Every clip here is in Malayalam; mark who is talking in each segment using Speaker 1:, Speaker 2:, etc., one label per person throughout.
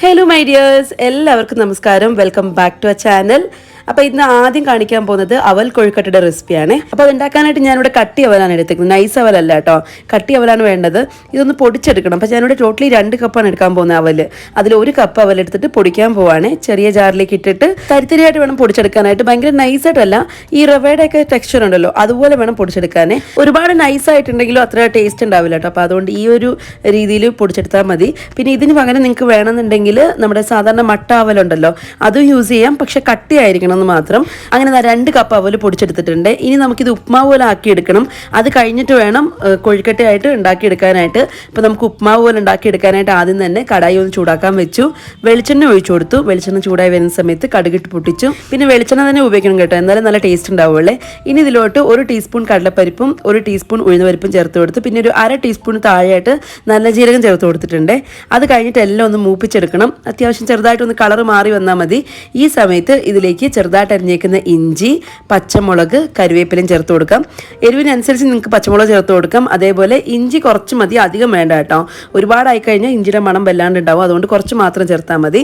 Speaker 1: ഹലോ മൈ ഡിയേഴ്സ്, എല്ലാവർക്കും നമസ്കാരം. Welcome back to our channel. അപ്പോൾ ഇന്ന് ആദ്യം കാണിക്കാൻ പോകുന്നത് അവൽ കൊഴുക്കട്ടയുടെ റെസിപ്പിയാണ്. അപ്പോൾ അത് ഉണ്ടാക്കാനായിട്ട് ഞാനിവിടെ കട്ടി അവലാണ് എടുത്തേക്കുന്നത്, നൈസ് അവലല്ല കേട്ടോ, കട്ടി അവലാണ് വേണ്ടത്. ഇതൊന്ന് പൊടിച്ചെടുക്കണം. അപ്പോൾ ഞാനിവിടെ ടോട്ടലി 2 കപ്പാണ് എടുക്കാൻ പോകുന്നത് അവല്. അതിൽ 1 കപ്പ് അവൽ എടുത്തിട്ട് പൊടിക്കാൻ പോവാണ്. ചെറിയ ജാറിലേക്ക് ഇട്ടിട്ട് തരിത്തരിയായിട്ട് വേണം പൊടിച്ചെടുക്കാനായിട്ട്. ഭയങ്കര നൈസായിട്ടല്ല, ഈ റവയുടെയൊക്കെ ടെക്സ്ചർ ഉണ്ടല്ലോ അതുപോലെ വേണം പൊടിച്ചെടുക്കാൻ. ഒരുപാട് നൈസായിട്ടുണ്ടെങ്കിലും അത്ര ടേസ്റ്റ് ഉണ്ടാവില്ല കേട്ടോ. അപ്പോൾ അതുകൊണ്ട് ഈ ഒരു രീതിയിൽ പൊടിച്ചെടുത്താൽ മതി. പിന്നെ ഇതിന് പകരം നിങ്ങൾക്ക് വേണമെന്നുണ്ടെങ്കിൽ നമ്മുടെ സാധാരണ മട്ട അവലുണ്ടല്ലോ അതും യൂസ് ചെയ്യാം, പക്ഷെ കട്ടിയായിരിക്കണം എന്ന് മാത്രം. അങ്ങനെ 2 കപ്പ് അവല് പൊടിച്ചെടുത്തിട്ടുണ്ട്. ഇനി നമുക്കിത് ഉപ്മാവ് പോലെ ആക്കിയെടുക്കണം. അത് കഴിഞ്ഞിട്ട് വേണം കൊഴുക്കട്ടയായിട്ട് ഉണ്ടാക്കിയെടുക്കാനായിട്ട്. അപ്പോൾ നമുക്ക് ഉപ്മാവ് പോലെ ഉണ്ടാക്കിയെടുക്കാനായിട്ട് ആദ്യം തന്നെ കടായി ഒന്ന് ചൂടാക്കാൻ വെച്ചു. വെളിച്ചെണ്ണ ഒഴിച്ചു കൊടുത്തു. വെളിച്ചെണ്ണ ചൂടായി വരുന്ന സമയത്ത് കടുകിട്ട് പൊട്ടിച്ചു. പിന്നെ വെളിച്ചെണ്ണ തന്നെ ഉപയോഗിക്കണം കേട്ടോ, എന്നാലും നല്ല ടേസ്റ്റ് ഉണ്ടാവുള്ളേ. ഇനി ഇതിലോട്ട് 1 ടീസ്പൂൺ കടലപ്പരിപ്പും 1 ടീസ്പൂൺ ഉഴുന്നുപരിപ്പും ചേർത്ത് കൊടുത്ത് പിന്നെ ഒരു 1/2 ടീസ്പൂൺ താഴെയായിട്ട് നല്ല ജീരകം ചേർത്ത് കൊടുത്തിട്ടുണ്ട്. അത് കഴിഞ്ഞിട്ട് എല്ലാം ഒന്ന് മൂപ്പിച്ചെടുക്കണം. അത്യാവശ്യം ചെറുതായിട്ടൊന്ന് കളർ മാറി വന്നാൽ മതി. ഈ സമയത്ത് ഇതിലേക്ക് ചെറുതായിട്ട് അരിഞ്ഞേക്കുന്ന ഇഞ്ചി, പച്ചമുളക്, കറിവേപ്പിലയും ചേർത്ത് കൊടുക്കാം. എരിവിനനുസരിച്ച് നിങ്ങൾക്ക് പച്ചമുളക് ചേർത്ത് കൊടുക്കാം. അതേപോലെ ഇഞ്ചി കുറച്ച് മതി, അധികം വേണ്ട കേട്ടോ. ഒരുപാടായി കഴിഞ്ഞാൽ ഇഞ്ചിയുടെ മണം വല്ലാണ്ട് ഉണ്ടാവും, അതുകൊണ്ട് കുറച്ച് മാത്രം ചേർത്താൽ മതി.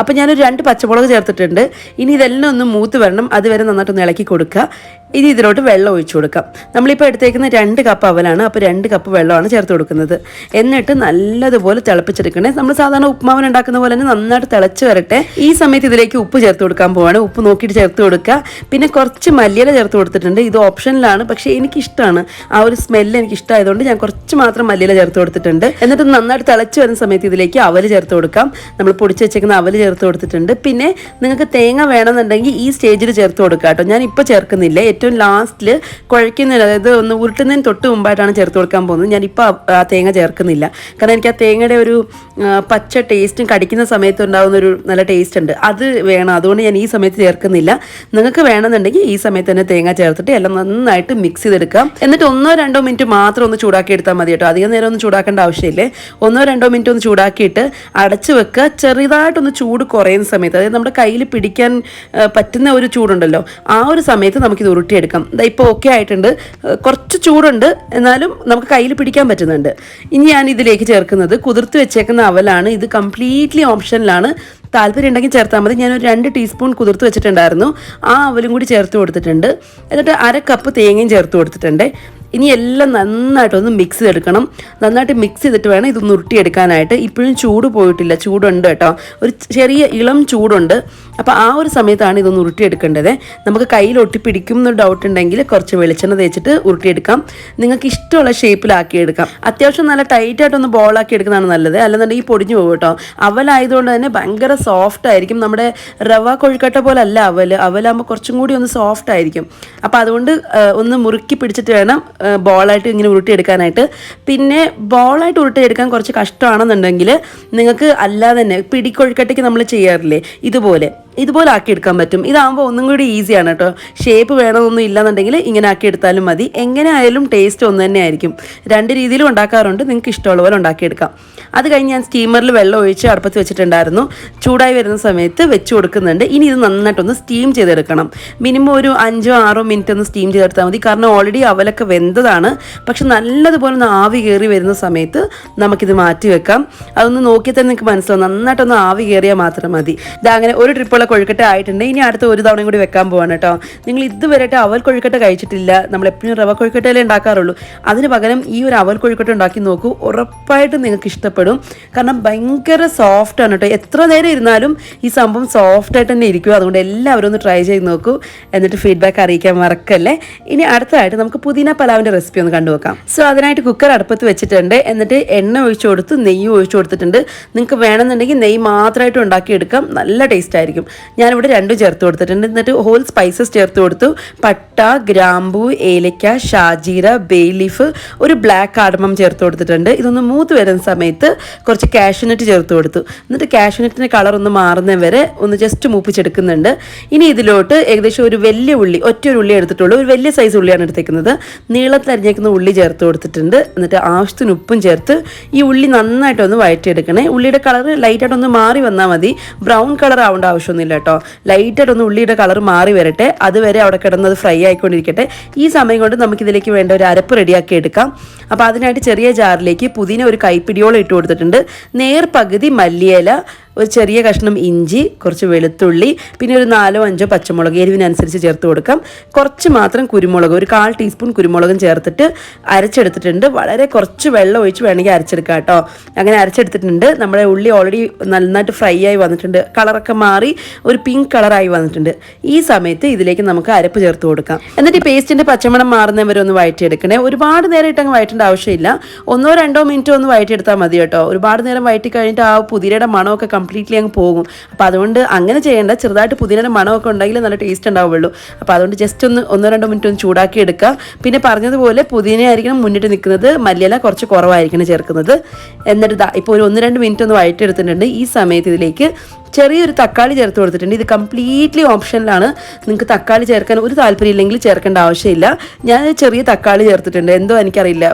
Speaker 1: അപ്പോൾ ഞാനൊരു 2 പച്ചമുളക് ചേർത്തിട്ടുണ്ട്. ഇനി ഇതെല്ലാം ഒന്ന് മൂത്ത് വരണം, അതുവരെ നന്നായിട്ടൊന്ന് ഇളക്കി കൊടുക്കുക. ഇനി ഇതിലോട്ട് വെള്ളം ഒഴിച്ചു കൊടുക്കാം. നമ്മളിപ്പോൾ എടുത്തേക്കുന്ന 2 കപ്പ് അവലാണ്, അപ്പോൾ 2 കപ്പ് വെള്ളമാണ് ചേർത്ത് കൊടുക്കുന്നത്. എന്നിട്ട് നല്ലതുപോലെ തിളപ്പിച്ചെടുക്കണേ. നമ്മൾ സാധാരണ ഉപ്മാവിന് ഉണ്ടാക്കുന്ന പോലെ തന്നെ നന്നായിട്ട് തിളച്ച് വരട്ടെ. ഈ സമയത്ത് ഇതിലേക്ക് ഉപ്പ് ചേർത്ത് കൊടുക്കാൻ പോവാണ്. ഉപ്പ് നോക്കിയിട്ട് ചേർത്ത് കൊടുക്കുക. പിന്നെ കുറച്ച് മല്ലിയില ചേർത്ത് കൊടുത്തിട്ടുണ്ട്. ഇത് ഓപ്ഷനിലാണ്, പക്ഷേ എനിക്കിഷ്ടമാണ്. ആ ഒരു സ്മെല്ല് എനിക്ക് ഇഷ്ടമായതുകൊണ്ട് ഞാൻ കുറച്ച് മാത്രം മല്ലിയില ചേർത്ത് കൊടുത്തിട്ടുണ്ട്. എന്നിട്ട് നന്നായിട്ട് തിളച്ച് വരുന്ന സമയത്ത് ഇതിലേക്ക് അവല് ചേർത്ത് കൊടുക്കാം. നമ്മൾ പൊടിച്ച് വെച്ചേക്കുന്ന അവല് ചേർത്ത് കൊടുത്തിട്ടുണ്ട്. പിന്നെ നിങ്ങൾക്ക് തേങ്ങ വേണമെന്നുണ്ടെങ്കിൽ ഈ സ്റ്റേജിൽ ചേർത്ത് കൊടുക്കുക കേട്ടോ. ഞാൻ ഇപ്പോൾ ചേർക്കുന്നില്ല, ഏറ്റവും ലാസ്റ്റിൽ കുഴയ്ക്കുന്നില്ല, അതായത് ഒന്ന് ഉരുട്ടുന്നതിന് തൊട്ട് മുമ്പായിട്ടാണ് ചേർത്ത് കൊടുക്കാൻ പോകുന്നത്. ഞാനിപ്പോൾ ആ തേങ്ങ ചേർക്കുന്നില്ല, കാരണം എനിക്ക് ആ തേങ്ങയുടെ ഒരു പച്ച ടേസ്റ്റും കടിക്കുന്ന സമയത്ത് ഉണ്ടാകുന്നൊരു നല്ല ടേസ്റ്റ് ഉണ്ട്, അത് വേണം. അതുകൊണ്ട് ഞാൻ ഈ സമയത്ത് ചേർക്കുന്നില്ല. നിങ്ങൾക്ക് വേണമെന്നുണ്ടെങ്കിൽ ഈ സമയത്ത് തന്നെ തേങ്ങ ചേർത്തിട്ട് എല്ലാം നന്നായിട്ട് മിക്സ് ചെയ്തെടുക്കാം. എന്നിട്ട് 1-2 മിനിറ്റ് മാത്രം ഒന്ന് ചൂടാക്കി എടുത്താൽ മതി കേട്ടോ. അധികം നേരം ഒന്നും ചൂടാക്കേണ്ട ആവശ്യമില്ലേ. 1-2 മിനിറ്റ് ഒന്ന് ചൂടാക്കിയിട്ട് അടച്ച് വെക്കുക. ചെറുതായിട്ടൊന്ന് ചൂട് കുറയുന്ന സമയത്ത്, അതായത് നമ്മുടെ കയ്യിൽ പിടിക്കാൻ പറ്റുന്ന ഒരു ചൂടുണ്ടല്ലോ, ആ ഒരു സമയത്ത് നമുക്കിത് ഉരുട്ടിയെടുക്കാം. ഇപ്പോൾ ഓക്കെ ആയിട്ടുണ്ട്, കുറച്ച് ചൂടുണ്ട്, എന്നാലും നമുക്ക് കയ്യിൽ പിടിക്കാൻ പറ്റുന്നുണ്ട്. ഇനി ഞാൻ ഇതിലേക്ക് ചേർക്കുന്നത് കുതിർത്ത് വെച്ചേക്കുന്ന അവലാണ്. ഇത് കംപ്ലീറ്റ്ലി ഓപ്ഷനിലാണ്, താല്പര്യം ഉണ്ടെങ്കിൽ ചേർത്താൽ മതി. ഞാനൊരു 2 ടീസ്പൂൺ കുതിർത്ത് വെച്ചിട്ടുണ്ടായിരുന്നു, ആ അവലും കൂടി ചേർത്ത് കൊടുത്തിട്ടുണ്ട്. എന്നിട്ട് 1/2 കപ്പ് തേങ്ങയും ചേർത്ത് കൊടുത്തിട്ടുണ്ട്. ഇനി എല്ലാം നന്നായിട്ടൊന്ന് മിക്സ് ചെയ്തെടുക്കണം. നന്നായിട്ട് മിക്സ് ചെയ്തിട്ട് വേണം ഇതൊന്ന് ഉരുട്ടിയെടുക്കാനായിട്ട്. ഇപ്പോഴും ചൂട് പോയിട്ടില്ല, ചൂടുണ്ട് കേട്ടോ, ഒരു ചെറിയ ഇളം ചൂടുണ്ട്. അപ്പോൾ ആ ഒരു സമയത്താണ് ഇതൊന്ന് ഉരുട്ടിയെടുക്കേണ്ടത്. നമുക്ക് കയ്യിൽ ഒട്ടിപ്പിടിക്കും എന്നൊരു ഡൗട്ട് ഉണ്ടെങ്കിൽ കുറച്ച് വെളിച്ചെണ്ണ തേച്ചിട്ട് ഉരുട്ടിയെടുക്കാം. നിങ്ങൾക്ക് ഇഷ്ടമുള്ള ഷേപ്പിലാക്കിയെടുക്കാം. അത്യാവശ്യം നല്ല ടൈറ്റായിട്ടൊന്ന് ബോളാക്കി എടുക്കുന്നതാണ് നല്ലത്, അല്ലെന്നുണ്ടെങ്കിൽ പൊടിഞ്ഞു പോകും കേട്ടോ. അവലായതുകൊണ്ട് തന്നെ ഭയങ്കര സോഫ്റ്റ് ആയിരിക്കും. നമ്മുടെ റവ കൊഴുക്കട്ട പോലെ അല്ല അവലാകുമ്പോൾ കുറച്ചും കൂടി ഒന്ന് സോഫ്റ്റ് ആയിരിക്കും. അപ്പോൾ അതുകൊണ്ട് ഒന്ന് മുറുക്കി പിടിച്ചിട്ട് വേണം ബോളായിട്ട് ഇങ്ങനെ ഉരുട്ടിയെടുക്കാനായിട്ട്. പിന്നെ ബോളായിട്ട് ഉരുട്ടിയെടുക്കാൻ കുറച്ച് കഷ്ടമാണെന്നുണ്ടെങ്കിൽ നിങ്ങൾക്ക് അല്ലാതെ തന്നെ പിടിക്കൊഴുക്കട്ടയ്ക്ക് നമ്മൾ ചെയ്യാറില്ലേ, ഇതുപോലെ ആക്കിയെടുക്കാൻ പറ്റും. ഇതാകുമ്പോൾ ഒന്നും കൂടി ഈസിയാണ് കേട്ടോ. ഷേപ്പ് വേണമെന്നൊന്നും ഇല്ലാന്നുണ്ടെങ്കിൽ ഇങ്ങനെ ആക്കിയെടുത്താലും മതി. എങ്ങനെ ആയാലും ടേസ്റ്റ് ഒന്ന് തന്നെ ആയിരിക്കും. 2 രീതിയിലും ഉണ്ടാക്കാറുണ്ട്, നിങ്ങൾക്ക് ഇഷ്ടമുള്ള പോലെ ഉണ്ടാക്കിയെടുക്കാം. അത് കഴിഞ്ഞ് ഞാൻ സ്റ്റീമറിൽ വെള്ളം ഒഴിച്ച് അടുപ്പത്ത് വെച്ചിട്ടുണ്ടായിരുന്നു. ചൂടായി വരുന്ന സമയത്ത് വെച്ച് കൊടുക്കുന്നുണ്ട്. ഇനി ഇത് നന്നായിട്ടൊന്ന് സ്റ്റീം ചെയ്തെടുക്കണം. മിനിമം ഒരു 5-6 മിനിറ്റ് ഒന്ന് സ്റ്റീം ചെയ്തെടുത്താൽ മതി, കാരണം ഓൾറെഡി അവലൊക്കെ വെന്തതാണ്. പക്ഷെ നല്ലതുപോലെ ഒന്ന് ആവി കയറി വരുന്ന സമയത്ത് നമുക്കിത് മാറ്റി വെക്കാം. അതൊന്ന് നോക്കിയാൽ തന്നെ നിങ്ങൾക്ക് മനസ്സിലാവും, നന്നായിട്ടൊന്ന് ആവി കയറിയാൽ മാത്രം മതി. അങ്ങനെ ഒരു ട്രിപ്പുള്ള കൊഴുക്കട്ട ആയിട്ടുണ്ട്. ഇനി അടുത്ത ഒരു തവണയും കൂടി വെക്കാൻ പോവാണ് കേട്ടോ. നിങ്ങൾ ഇതുവരെയായിട്ട് അവൽ കൊഴുക്കട്ട കഴിച്ചിട്ടില്ല, നമ്മളെപ്പോഴും റവ കൊഴുക്കട്ടയിലേ ഉണ്ടാക്കാറുള്ളൂ. അതിന് പകരം ഈ ഒരു അവൽ കൊഴുക്കട്ട ഉണ്ടാക്കി നോക്കൂ, ഉറപ്പായിട്ടും നിങ്ങൾക്ക് ഇഷ്ടപ്പെടും. കാരണം ഭയങ്കര സോഫ്റ്റാണ് കേട്ടോ. എത്ര നേരം ഇരുന്നാലും ഈ സംഭവം സോഫ്റ്റായിട്ട് തന്നെ ഇരിക്കും. അതുകൊണ്ട് എല്ലാവരും ഒന്ന് ട്രൈ ചെയ്ത് നോക്കൂ, എന്നിട്ട് ഫീഡ്ബാക്ക് അറിയിക്കാൻ മറക്കല്ലേ. ഇനി അടുത്തതായിട്ട് നമുക്ക് പുതിന പലാവിൻ്റെ റെസിപ്പി ഒന്ന് കണ്ടുനോക്കാം. സോ അതിനായിട്ട് കുക്കർ അടുപ്പത്ത് വെച്ചിട്ടുണ്ട്. എന്നിട്ട് എണ്ണ ഒഴിച്ചു കൊടുത്ത് നെയ്യ് ഒഴിച്ചു കൊടുത്തിട്ടുണ്ട്. നിങ്ങൾക്ക് വേണമെന്നുണ്ടെങ്കിൽ നെയ്യ് മാത്രമായിട്ട് ഉണ്ടാക്കിയെടുക്കാം, നല്ല ടേസ്റ്റ് ആയിരിക്കും. ഞാനിവിടെ 2 ചേർത്ത് കൊടുത്തിട്ടുണ്ട്. എന്നിട്ട് ഹോൾ സ്പൈസസ് ചേർത്ത് കൊടുത്തു. പട്ട, ഗ്രാമ്പൂ, ഏലക്ക, ഷാജീര, ബേ ലീഫ്, ഒരു ബ്ലാക്ക് കാർഡമം ചേർത്ത് കൊടുത്തിട്ടുണ്ട്. ഇതൊന്ന് മൂത്ത് വരുന്ന സമയത്ത് കുറച്ച് കാഷ്യൂനട്ട് ചേർത്ത് കൊടുത്തു. എന്നിട്ട് കാഷ്യൂനട്ടിൻ്റെ കളർ ഒന്ന് മാറുന്ന വരെ ഒന്ന് ജസ്റ്റ് മൂപ്പിച്ചെടുക്കുന്നുണ്ട്. ഇനി ഇതിലോട്ട് ഏകദേശം ഒരു വലിയ ഉള്ളി, ഒറ്റൊരു ഉള്ളി എടുത്തിട്ടുള്ളൂ, ഒരു വലിയ സൈസ് ഉള്ളിയാണ് എടുത്തേക്കുന്നത്. നീളത്തിൽ അരിഞ്ഞേക്കുന്ന ഉള്ളി ചേർത്ത് കൊടുത്തിട്ടുണ്ട്. എന്നിട്ട് ആവശ്യത്തിന് ഉപ്പും ചേർത്ത് ഈ ഉള്ളി നന്നായിട്ടൊന്ന് വഴറ്റിയെടുക്കണേ. ഉള്ളിയുടെ കളർ ലൈറ്റായിട്ടൊന്ന് മാറി വന്നാൽ മതി, ബ്രൗൺ കളർ ആവേണ്ട ആവശ്യമൊന്നുമില്ല കേട്ടോ. ലൈറ്റായിട്ടൊന്ന് ഉള്ളിയുടെ കളർ മാറി വരട്ടെ, അതുവരെ അവിടെ കിടന്നത് ഫ്രൈ ആയിക്കൊണ്ടിരിക്കട്ടെ. ഈ സമയം കൊണ്ട് നമുക്കിതിലേക്ക് വേണ്ട ഒരു അരപ്പ് റെഡിയാക്കി എടുക്കാം. അപ്പോൾ അതിനായിട്ട് ചെറിയ ജാറിലേക്ക് പുതിന ഒരു കൈപ്പിടിയോളം ഇട്ട് കൊടുത്തിട്ടുണ്ട്. നേർ പകുതി മല്ലിയില, ഒരു ചെറിയ കഷ്ണം ഇഞ്ചി, കുറച്ച് വെളുത്തുള്ളി, പിന്നെ ഒരു 4-5 പച്ചമുളക് എരിവിനനുസരിച്ച് ചേർത്ത് കൊടുക്കാം. കുറച്ച് മാത്രം കുരുമുളക്, ഒരു 1/4 ടീസ്പൂൺ കുരുമുളകും ചേർത്തിട്ട് അരച്ചെടുത്തിട്ടുണ്ട്. വളരെ കുറച്ച് വെള്ളം ഒഴിച്ച് വേണമെങ്കിൽ അരച്ചെടുക്കാം കേട്ടോ. അങ്ങനെ അരച്ചെടുത്തിട്ടുണ്ട്. നമ്മുടെ ഉള്ളി ഓൾറെഡി നന്നായിട്ട് ഫ്രൈ ആയി വന്നിട്ടുണ്ട്. കളറൊക്കെ മാറി ഒരു പിങ്ക് കളറായി വന്നിട്ടുണ്ട്. ഈ സമയത്ത് ഇതിലേക്ക് നമുക്ക് അരപ്പ് ചേർത്ത് കൊടുക്കാം. എന്നിട്ട് ഈ പേസ്റ്റിൻ്റെ പച്ചമണം മാറുന്നവരെ ഒന്ന് വഴറ്റിയെടുക്കണേ. ഒരുപാട് നേരം ഇട്ടങ്ങ് വഴറ്റേണ്ട ആവശ്യമില്ല. 1-2 മിനിറ്റ് ഒന്ന് വഴറ്റിയെടുത്താൽ മതി കേട്ടോ. ഒരുപാട് നേരം വഴറ്റി കഴിഞ്ഞിട്ട് ആ പുതിനയുടെ മണമൊക്കെ കംപ്ലീറ്റ്ലി അങ്ങ് പോകും. അപ്പോൾ അതുകൊണ്ട് അങ്ങനെ ചെയ്യേണ്ട. ചെറുതായിട്ട് പുതിനയുടെ മണമൊക്കെ ഉണ്ടെങ്കിൽ നല്ല ടേസ്റ്റ് ഉണ്ടാവുള്ളൂ. അപ്പോൾ അതുകൊണ്ട് ജസ്റ്റ് 1-2 മിനിറ്റ് ഒന്ന് ചൂടാക്കി എടുക്കുക. പിന്നെ പറഞ്ഞതുപോലെ പുതിന ആയിരിക്കണം മുന്നിട്ട് നിൽക്കുന്നത്, മല്ലിയില കുറച്ച് കുറവായിരിക്കണം ചേർക്കുന്നത്. എന്നിട്ട് ഇപ്പോൾ ഒരു 1-2 മിനിറ്റ് ഒന്ന് വഴറ്റിയെടുത്തിട്ടുണ്ട്. ഈ സമയത്ത് ഇതിലേക്ക് ചെറിയൊരു തക്കാളി ചേർത്ത് കൊടുത്തിട്ടുണ്ട്. ഇത് കംപ്ലീറ്റ്ലി ഓപ്ഷനിലാണ്. നിങ്ങൾക്ക് തക്കാളി ചേർക്കാൻ ഒരു താല്പര്യം ഇല്ലെങ്കിൽ ചേർക്കേണ്ട ആവശ്യമില്ല. ഞാൻ ചെറിയ തക്കാളി ചേർത്തിട്ടുണ്ട്. എന്തോ എനിക്കറിയില്ല,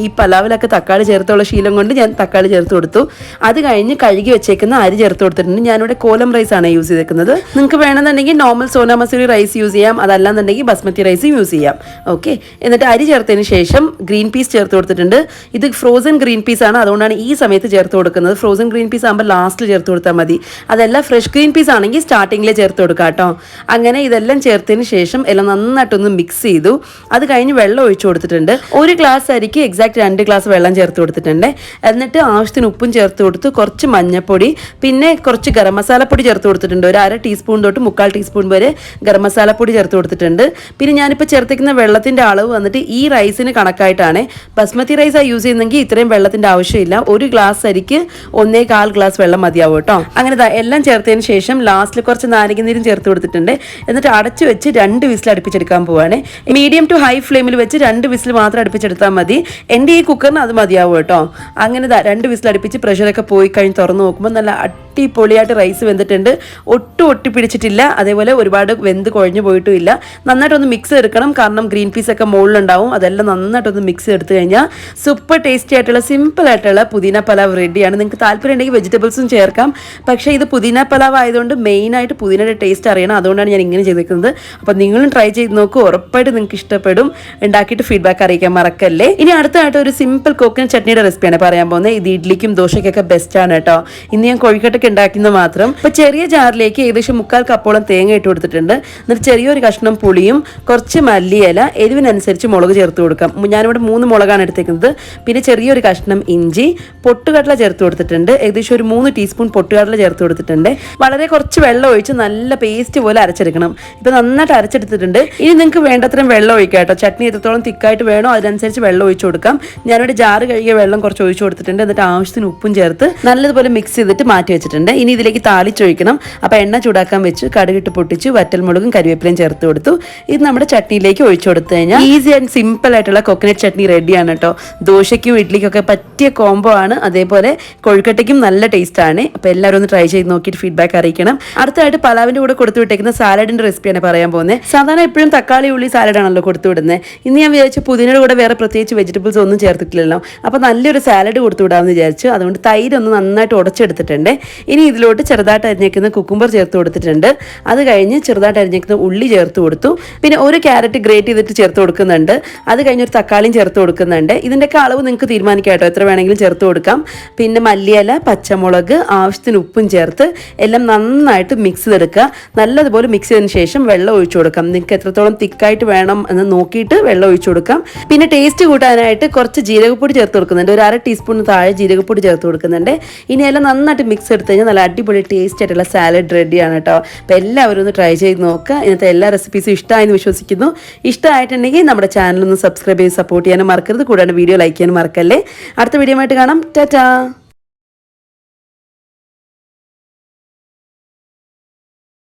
Speaker 1: ഈ പലാവിലൊക്കെ തക്കാളി ചേർത്തുള്ള ശീലം കൊണ്ട് ഞാൻ തക്കാളി ചേർത്ത് കൊടുത്തു. അത് കഴിഞ്ഞ് കഴുകി വെച്ചേക്കുന്ന അരി ചേർത്ത് കൊടുത്തിട്ടുണ്ട്. ഞാനിവിടെ കോലം റൈസാണ് യൂസ് ചെയ്തേക്കുന്നത്. നിങ്ങൾക്ക് വേണമെന്നുണ്ടെങ്കിൽ നോർമൽ സോനാ മസൂരി റൈസ് യൂസ് ചെയ്യാം, അതല്ലാന്നുണ്ടെങ്കിൽ ബസ്മതി റൈസും യൂസ് ചെയ്യാം. ഓക്കെ, എന്നിട്ട് അരി ചേർത്തതിന് ശേഷം ഗ്രീൻ പീസ് ചേർത്ത് കൊടുത്തിട്ടുണ്ട്. ഇത് ഫ്രോസൺ ഗ്രീൻ പീസ് ആണ്, അതുകൊണ്ടാണ് ഈ സമയത്ത് ചേർത്ത് കൊടുക്കുന്നത്. ഫ്രോസൺ ഗ്രീൻ പീസ് ആകുമ്പോൾ ലാസ്റ്റിൽ ചേർത്ത് കൊടുത്താൽ മതി. അതല്ല ഫ്രഷ് ഗ്രീൻ പീസ് ആണെങ്കിൽ സ്റ്റാർട്ടിങ്ങിൽ ചേർത്ത് കൊടുക്കുക കേട്ടോ. അങ്ങനെ ഇതെല്ലാം ചേർത്തതിന് ശേഷം എല്ലാം നന്നായിട്ടൊന്ന് മിക്സ് ചെയ്തു. അത് കഴിഞ്ഞ് വെള്ളം ഒഴിച്ചു കൊടുത്തിട്ടുണ്ട്. ഒരു ഗ്ലാസ് അരിക്ക് എക്സാക്ട് 2 ഗ്ലാസ് വെള്ളം ചേർത്ത് കൊടുത്തിട്ടുണ്ട്. എന്നിട്ട് ആവശ്യത്തിന് ഉപ്പും ചേർത്ത് കൊടുത്തു. കുറച്ച് മഞ്ഞൾപ്പൊടി, പിന്നെ കുറച്ച് ഗരം മസാലപ്പൊടി ചേർത്ത് കൊടുത്തിട്ടുണ്ട്. ഒരു 1/2 ടീസ്പൂൺ തൊട്ട് 3/4 ടീസ്പൂൺ വരെ ഗരം മസാലപ്പൊടി ചേർത്ത് കൊടുത്തിട്ടുണ്ട്. പിന്നെ ഞാനിപ്പോൾ ചേർത്തിക്കുന്ന വെള്ളത്തിൻ്റെ അളവ് വന്നിട്ട് ഈ റൈസിന് കണക്കായിട്ടാണ്. ബസ്മതി റൈസാണ് യൂസ് ചെയ്യുന്നെങ്കിൽ ഇത്രയും വെള്ളത്തിൻ്റെ ആവശ്യമില്ല. ഒരു ഗ്ലാസ് അരിക്ക് 1.25 ഗ്ലാസ് വെള്ളം മതിയാവും കേട്ടോ. അങ്ങനെ എല്ലാം ചേർത്തതിന് ശേഷം ലാസ്റ്റിൽ കുറച്ച് നാരങ്ങനീരും ചേർത്ത് കൊടുത്തിട്ടുണ്ട്. എന്നിട്ട് അടച്ചു വെച്ച് 2 വിസിൽ അടുപ്പിച്ചെടുക്കാൻ പോവാണ്. മീഡിയം ടു ഹൈ ഫ്ലെയിമിൽ വെച്ച് 2 വിസിൽ മാത്രം അടുപ്പിച്ചെടുത്താൽ മതി. എൻ്റെ ഈ കുക്കറിന് അത് മതിയാവും കേട്ടോ. അങ്ങനെ 2 വിസിൽ അടുപ്പിച്ച് പ്രഷറൊക്കെ പോയി കഴിഞ്ഞ് തുറന്ന് നോക്കുമ്പോൾ നല്ല അടിപൊളിയായിട്ട് റൈസ് വെന്തിട്ടുണ്ട്. ഒട്ടും ഒട്ടിപ്പിടിച്ചിട്ടില്ല, അതേപോലെ ഒരുപാട് വെന്ത് കുഴഞ്ഞു പോയിട്ടും ഇല്ല. നന്നായിട്ടൊന്ന് മിക്സ് എടുക്കണം, കാരണം ഗ്രീൻ പീസൊക്കെ മുകളിലുണ്ടാവും. അതെല്ലാം നന്നായിട്ടൊന്ന് മിക്സ് എടുത്തു കഴിഞ്ഞാൽ സൂപ്പർ ടേസ്റ്റി ആയിട്ടുള്ള സിമ്പിൾ ആയിട്ടുള്ള പുതിന പലാവ് റെഡിയാണ്. നിങ്ങൾക്ക് താല്പര്യം ഉണ്ടെങ്കിൽ വെജിറ്റബിൾസും ചേർക്കാം. പക്ഷേ ഇത് പുതിന പലാവ് ആയതുകൊണ്ട് മെയിനായിട്ട് പുതിനയുടെ ടേസ്റ്റ് അറിയണം. അതുകൊണ്ടാണ് ഞാൻ ഇങ്ങനെ ചെയ്തേക്കുന്നത്. അപ്പോൾ നിങ്ങളും ട്രൈ ചെയ്ത് നോക്കൂ, ഉറപ്പായിട്ട് നിങ്ങൾക്ക് ഇഷ്ടപ്പെടും. ഉണ്ടാക്കിയിട്ട് ഫീഡ്ബാക്ക് അറിയിക്കാൻ മറക്കല്ലേ. ഇനി അടുത്തായിട്ട് ഒരു സിമ്പിൾ കോക്കനട്ട് ചട്നിയുടെ റെസിപ്പിയാണ് പറയാൻ പോകുന്നത്. ഇത് ഇഡ്ലിക്കും ദോശയ്ക്കൊക്കെ ബെസ്റ്റാണ് കേട്ടോ. ഇന്ന് ഞാൻ കോഴിക്കട്ടൊക്കെ ഉണ്ടാക്കുന്നത് മാത്രം. അപ്പോൾ ചെറിയ ജാറിലേക്ക് ഏകദേശം 3/4 കപ്പോളം തേങ്ങ ഇട്ട് കൊടുത്തിട്ടുണ്ട്. എന്നിട്ട് ചെറിയൊരു കഷ്ണം പുളിയും കുറച്ച് മല്ലിയില, എരിവിനനുസരിച്ച് മുളക് ചേർത്ത് കൊടുക്കാം. ഞാനിവിടെ 3 മുളകാണ് എടുത്തേക്കുന്നത്. പിന്നെ ചെറിയൊരു കഷ്ണം ഇഞ്ചി, പൊട്ടുകടല ചേർത്ത് കൊടുത്തിട്ടുണ്ട്. ഏകദേശം ഒരു 3 ടീസ്പൂൺ പൊട്ടുകടല ചേർത്ത് കൊടുത്തിട്ടുണ്ട്. വളരെ കുറച്ച് വെള്ളം ഒഴിച്ച് നല്ല പേസ്റ്റ് പോലെ അരച്ചെടുക്കണം. ഇപ്പം നന്നായിട്ട് അരച്ചെടുത്തിട്ടുണ്ട്. ഇനി നിങ്ങൾക്ക് വേണ്ടത്രയും വെള്ളം ഒഴിക്കാം കേട്ടോ. ചട്നി എത്രത്തോളം തിക്കായിട്ട് വേണോ അതിനനുസരിച്ച് വെള്ളം ഒഴിച്ചു കൊടുക്കാം. ഞാനിവിടെ ജാറ് കഴുകിയ വെള്ളം കുറച്ച് ഒഴിച്ചു കൊടുത്തിട്ടുണ്ട്. എന്നിട്ട് ആവശ്യത്തിന് ഉപ്പും ചേർത്ത് നല്ലതുപോലെ മിക്സ് ചെയ്തിട്ട് മാറ്റി വെച്ചിട്ടുണ്ട്. ഇനി ഇതിലേക്ക് താളിച്ചൊഴിക്കണം. അപ്പോൾ എണ്ണ ചൂടാക്കാൻ വെച്ച് കടുകിട്ട് പൊട്ടിച്ച് വറ്റൽമുളകും കരിവേപ്പിലയും ചേർത്ത് കൊടുത്തു. ഇത് നമ്മുടെ ചട്നിയിലേക്ക് ഒഴിച്ചു കൊടുത്തു കഴിഞ്ഞാൽ ഈസി ആൻഡ് സിമ്പിൾ ആയിട്ടുള്ള കോക്കനട്ട് ചട്നി റെഡിയാണ് കേട്ടോ. ദോശയ്ക്കും ഇഡ്ലിക്കൊക്കെ പറ്റിയ കോംബോ ആണ്. അതേപോലെ കൊഴുക്കട്ടയ്ക്കും നല്ല ടേസ്റ്റ് ആണ്. അപ്പോൾ എല്ലാവരും ഒന്ന് ട്രൈ ചെയ്ത് നോക്കിയിട്ട് ഫീഡ്ബാക്ക് അറിയിക്കണം. അടുത്തായിട്ട് പലാവിൻ്റെ കൂടെ കൊടുത്തു വിട്ടേക്കുന്ന സാലഡിൻ്റെ റെസിപ്പിയാണ് പറയാൻ പോകുന്നത്. സാധാരണ എപ്പോഴും തക്കാളി ഉള്ളി സാലഡാണല്ലോ കൊടുത്തു വിടുന്നത്. ഇന്ന് ഞാൻ വിചാരിച്ചു പുതിനയുടെ കൂടെ വേറെ പ്രത്യേകിച്ച് വെജിറ്റബിൾസ് ഒന്നും ചേർത്തിട്ടില്ലല്ലോ. അപ്പോൾ നല്ലൊരു സാലഡ് കൊടുത്തു വിടാമെന്ന് വിചാരിച്ചു. അതുകൊണ്ട് തൈര് ഒന്ന് നന്നായിട്ട് ഉടച്ചെടുത്തിട്ടുണ്ട്. ഇനി ഇതിലോട്ട് ചെറുതായിട്ട് അരിഞ്ഞേക്കുന്ന കുക്കുംബർ ചേർത്ത് കൊടുത്തിട്ടുണ്ട്. അത് കഴിഞ്ഞ് ചെറുതായിട്ട് അരിഞ്ഞേക്കുന്ന ഉള്ളി ചേർത്ത് കൊടുത്തു. പിന്നെ ഒരു ക്യാരറ്റ് ഗ്രേറ്റ് ചെയ്തിട്ട് ചേർത്ത് കൊടുക്കുന്നുണ്ട്. അത് കഴിഞ്ഞ് ഒരു തക്കാളിയും ചേർത്ത് കൊടുക്കുന്നുണ്ട്. ഇതിൻ്റെയൊക്കെ അളവ് നിങ്ങൾക്ക് തീരുമാനിക്കാം കേട്ടോ, എത്ര വേണമെങ്കിലും ചേർത്ത് കൊടുക്കാം. പിന്നെ മല്ലിയില, പച്ചമുളക്, ആവശ്യത്തിന് ഉപ്പും ചേർത്ത് എല്ലാം നന്നായിട്ട് മിക്സ് ചെയ്തെടുക്കുക. നല്ലതുപോലെ മിക്സ് ചെയ്തതിന് ശേഷം വെള്ളം ഒഴിച്ചു കൊടുക്കാം. നിങ്ങൾക്ക് എത്രത്തോളം തിക്കായിട്ട് വേണം എന്ന് നോക്കിയിട്ട് വെള്ളം ഒഴിച്ചു കൊടുക്കാം. പിന്നെ ടേസ്റ്റ് കൂട്ടാനായിട്ട് കുറച്ച് ജീരകപ്പൊടി ചേർത്ത് കൊടുക്കുന്നുണ്ട്. ഒരു 1/2 ടീസ്പൂൺ താഴെ ജീരകപ്പൊടി ചേർത്ത് കൊടുക്കുന്നുണ്ട്. ഇനി എല്ലാം നന്നായിട്ട് മിക്സ് എടുത്ത് കഴിഞ്ഞാൽ നല്ല അടിപൊളി ടേസ്റ്റ് ആയിട്ടുള്ള സാലഡ് റെഡിയാണ് കേട്ടോ. അപ്പോൾ എല്ലാവരും ഒന്ന് ട്രൈ ചെയ്ത് നോക്കുക. ഇന്നത്തെ എല്ലാ റെസിപ്പീസും ഇഷ്ടമായെന്ന് വിശ്വസിക്കുന്നു. ഇഷ്ടമായിട്ടുണ്ടെങ്കിൽ നമ്മുടെ ചാനൽ ഒന്ന് സബ്സ്ക്രൈബ് ചെയ്ത് സപ്പോർട്ട് ചെയ്യാനും മറക്കരുത്. കൂടാതെ വീഡിയോ ലൈക്ക് ചെയ്യാനും മറക്കല്ലേ. അടുത്ത വീഡിയോ ആയിട്ട് കാണാം. ടാറ്റാ.